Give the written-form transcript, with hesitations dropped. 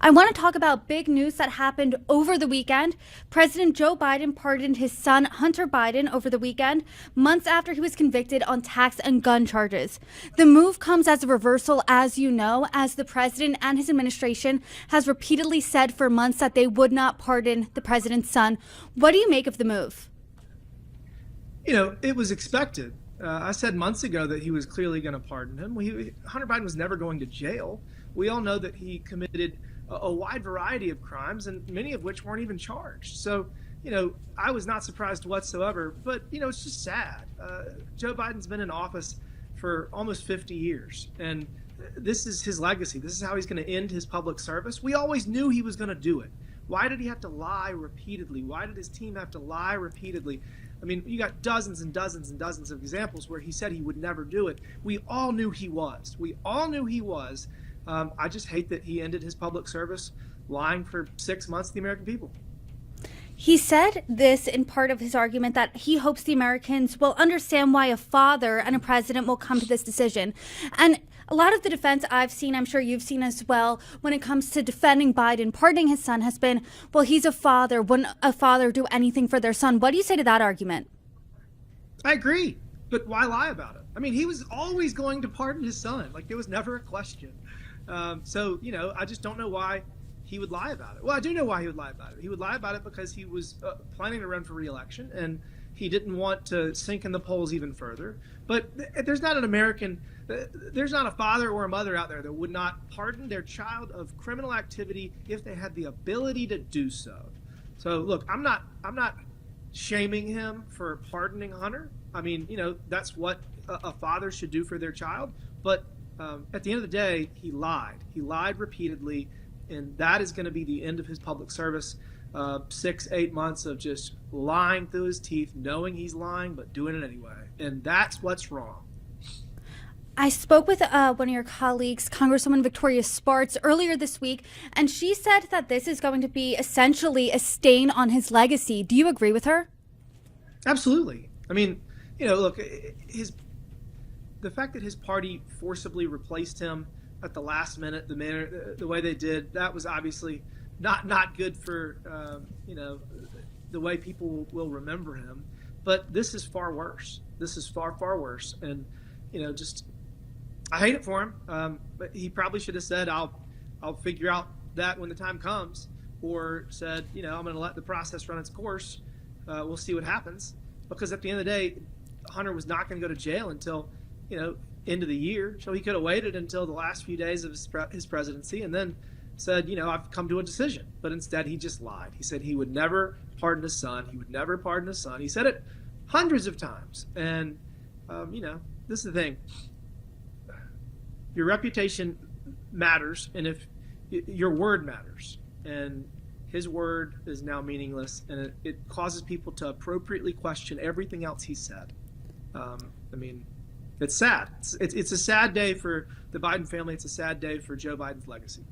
I want to talk about big news that happened over the weekend. President Joe Biden pardoned his son, Hunter Biden, over the weekend, months after he was convicted on tax and gun charges. The move comes as a reversal, as you know, as the president and his administration has repeatedly said for months that they would not pardon the president's son. What do you make of the move? You know, it was expected. I said months ago that he was clearly going to pardon him. Hunter Biden was never going to jail. We all know that he committed a wide variety of crimes, and many of which weren't even charged. So, you know, I was not surprised whatsoever. But, you know, it's just sad. Joe Biden's been in office for almost 50 years, and this is his legacy. This is how he's going to end his public service. We always knew he was going to do it. Why did he have to lie repeatedly? Why did his team have to lie repeatedly? I mean, you got dozens and dozens and dozens of examples where he said he would never do it. We all knew he was. We all knew he was. I just hate that he ended his public service lying for 6 months to the American people. He said this in part of his argument that he hopes the Americans will understand why a father and a president will come to this decision. And a lot of the defense I've seen, I'm sure you've seen as well, when it comes to defending Biden, pardoning his son, has been, well, he's a father. Wouldn't a father do anything for their son? What do you say to that argument? I agree, but why lie about it? I mean, he was always going to pardon his son. Like, there was never a question. So, you know, I just don't know why he would lie about it. Well, I do know why he would lie about it. He would lie about it because he was planning to run for re-election, and he didn't want to sink in the polls even further. But there's not there's not a father or a mother out there that would not pardon their child of criminal activity if they had the ability to do so. So, look, I'm not shaming him for pardoning Hunter. I mean, you know, that's what a father should do for their child. But at the end of the day, he lied. He lied repeatedly, and that is going to be the end of his public service. 6-8 months of just lying through his teeth, knowing he's lying, but doing it anyway. And that's what's wrong. I spoke with one of your colleagues, Congresswoman Victoria Spartz, earlier this week, and she said that this is going to be essentially a stain on his legacy. Do you agree with her? Absolutely. I mean, you know, look, the fact that his party forcibly replaced him at the last minute, the way they did, that was obviously not good for you know, the way people will remember him. But this is far worse. This is far worse. And you know, just I hate it for him. But he probably should have said, "I'll figure out that when the time comes," or said, "You know, I'm going to let the process run its course. We'll see what happens." Because at the end of the day, Hunter was not going to go to jail until, you know, end of the year. So he could have waited until the last few days of his presidency and then said, you know, I've come to a decision. But instead, he just lied. He said he would never pardon his son. He would never pardon his son. He said it hundreds of times. And, you know, this is the thing. Your reputation matters, and if your word matters. And his word is now meaningless, and it causes people to appropriately question everything else he said. I mean, it's sad. It's a sad day for the Biden family. It's a sad day for Joe Biden's legacy.